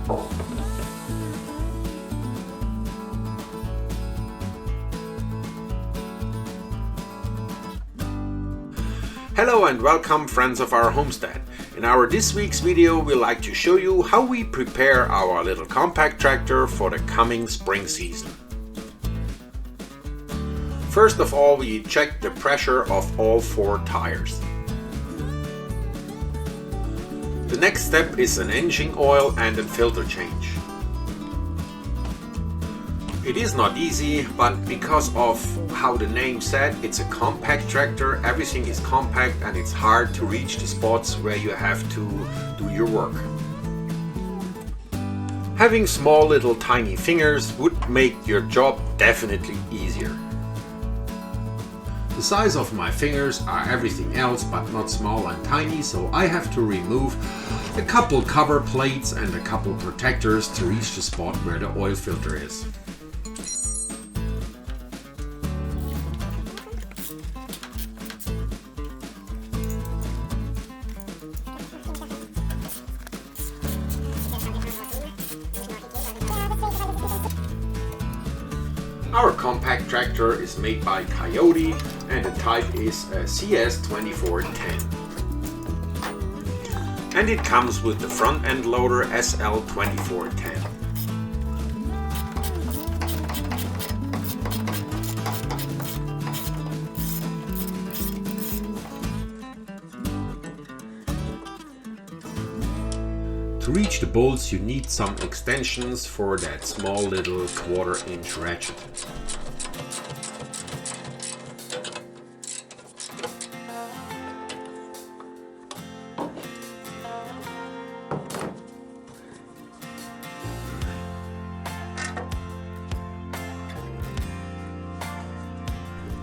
Hello and welcome, friends of our homestead. In our this week's video we'd like to show you how we prepare our little compact tractor for the coming spring season. First of all, we check the pressure of all 4 tires. The next step is an engine oil and a filter change. It is not easy, but because of how the name said, it's a compact tractor, everything is compact and it's hard to reach the spots where you have to do your work. Having small little tiny fingers would make your job definitely easier. The size of my fingers are everything else but not small and tiny, so I have to remove a couple cover plates and a couple protectors to reach the spot where the oil filter is. Our compact tractor is made by Kioti and the type is a CS2410. And it comes with the front end loader SL2410. To reach the bolts you need some extensions for that small little 1/4 inch ratchet.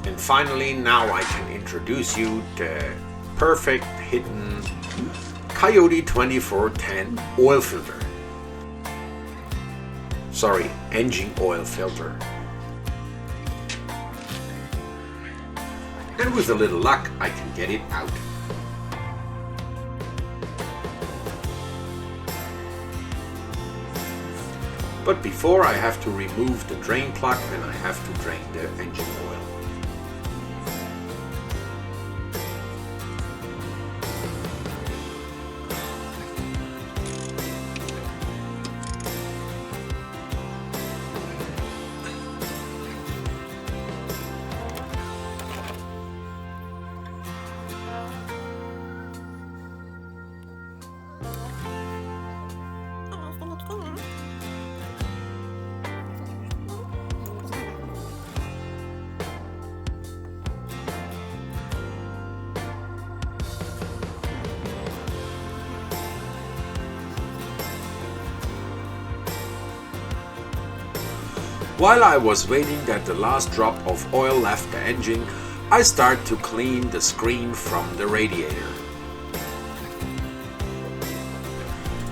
And finally, now I can introduce you the perfect hidden Kioti 2410 oil filter. Sorry, engine oil filter. And with a little luck, I can get it out. But before, I have to remove the drain plug and I have to drain the engine oil. While I was waiting that the last drop of oil left the engine, I start to clean the screen from the radiator.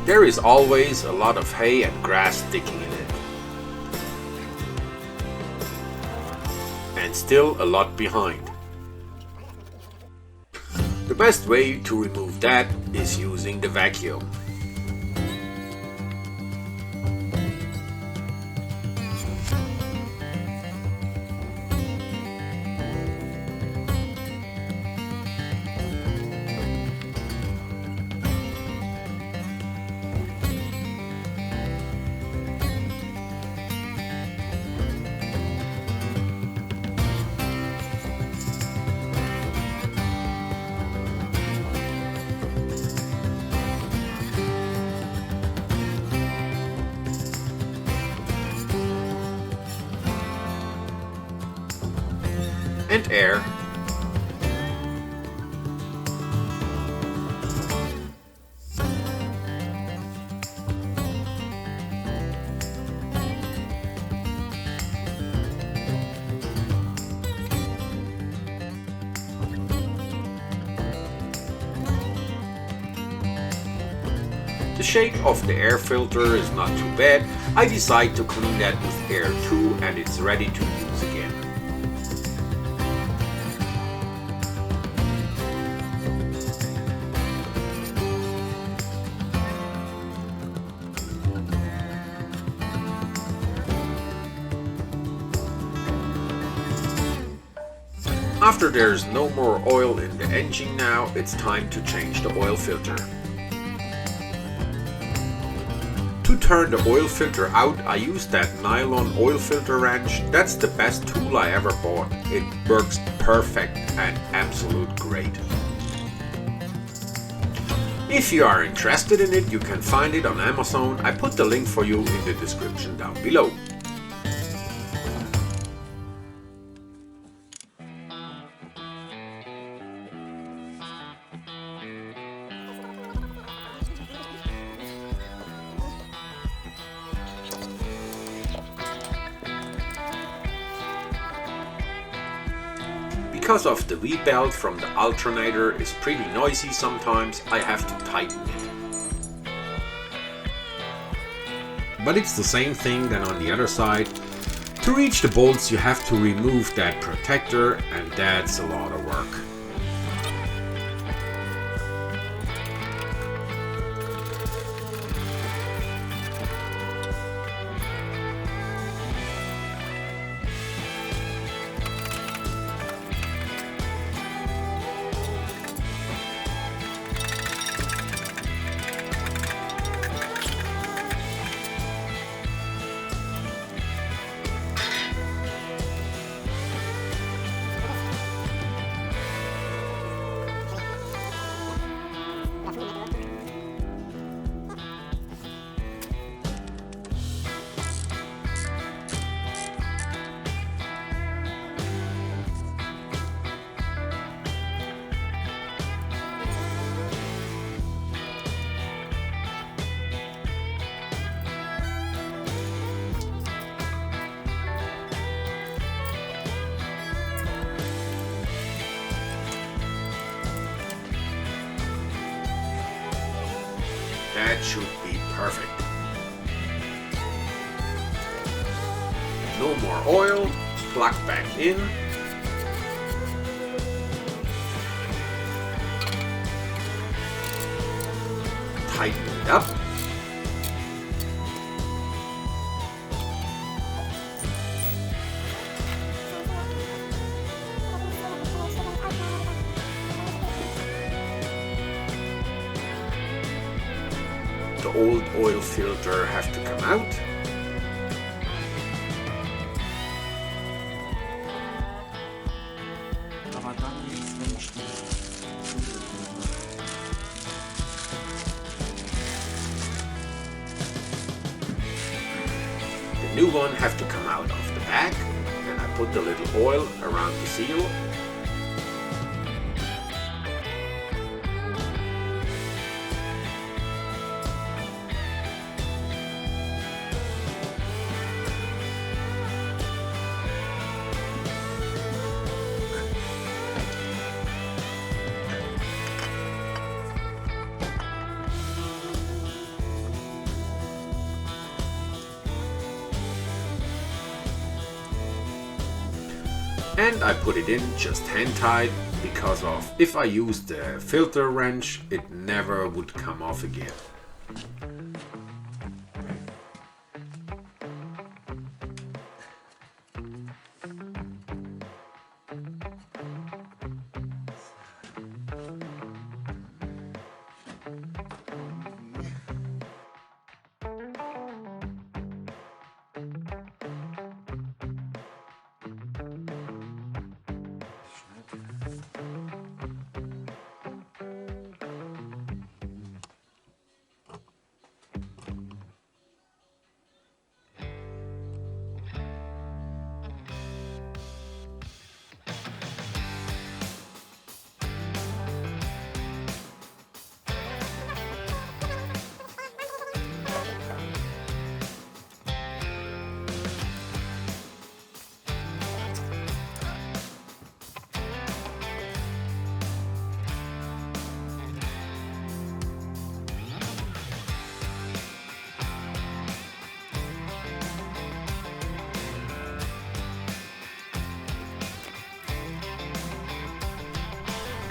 There is always a lot of hay and grass sticking in it. And still a lot behind. The best way to remove that is using the vacuum. And air. The shape of the air filter is not too bad. I decide to clean that with air too, and it's ready to use again. After there's no more oil in the engine now, it's time to change the oil filter. To turn the oil filter out, I use that nylon oil filter wrench. That's the best tool I ever bought. It works perfect and absolute great. If you are interested in it, you can find it on Amazon. I put the link for you in the description down below. Because of the V-belt from the alternator is pretty noisy sometimes, I have to tighten it. But it's the same thing than on the other side. To reach the bolts you have to remove that protector, and that's a lot of work. That should be perfect. No more oil, plug back in. Tighten it up. The old oil filter has to come out. The new one has to come out of the back, and I put the little oil around the seal. And I put it in just hand tight, because of if I use the filter wrench, it never would come off again.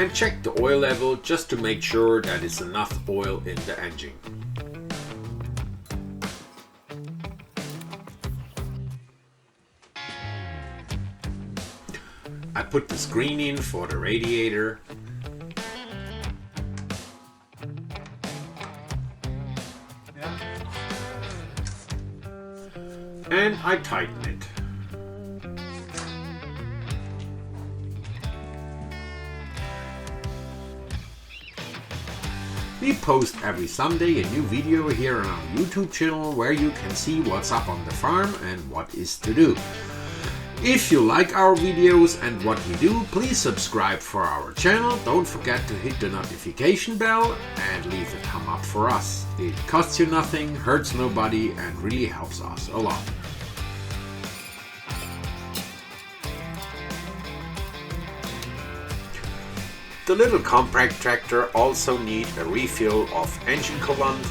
And check the oil level just to make sure that it's enough oil in the engine. I put the screen in for the radiator. And I tighten it. We post every Sunday a new video here on our YouTube channel where you can see what's up on the farm and what is to do. If you like our videos and what we do, please subscribe for our channel. Don't forget to hit the notification bell and leave a thumb up for us. It costs you nothing, hurts nobody, and really helps us a lot. The little compact tractor also needs a refill of engine coolant.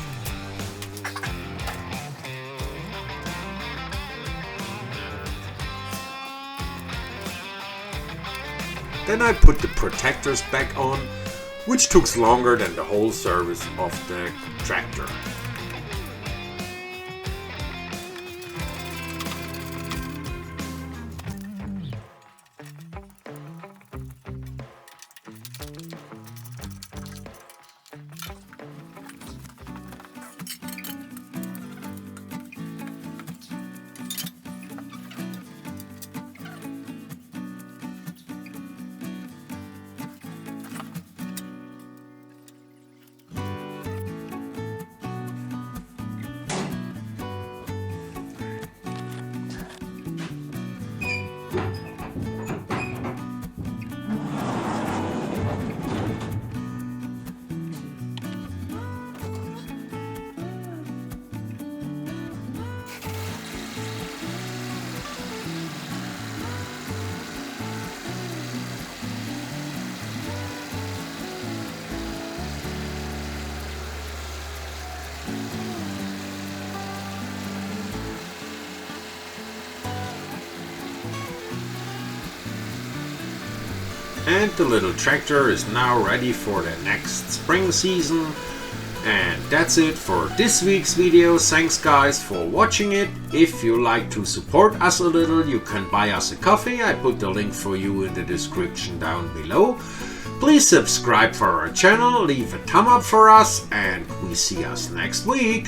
Then I put the protectors back on, which took longer than the whole service of the tractor. And the little tractor is now ready for the next spring season. And that's it for this week's video. Thanks guys for watching it. If you like to support us a little, you can buy us a coffee. I put the link for you in the description down below. Please subscribe for our channel, leave a thumb up for us, and we see us next week.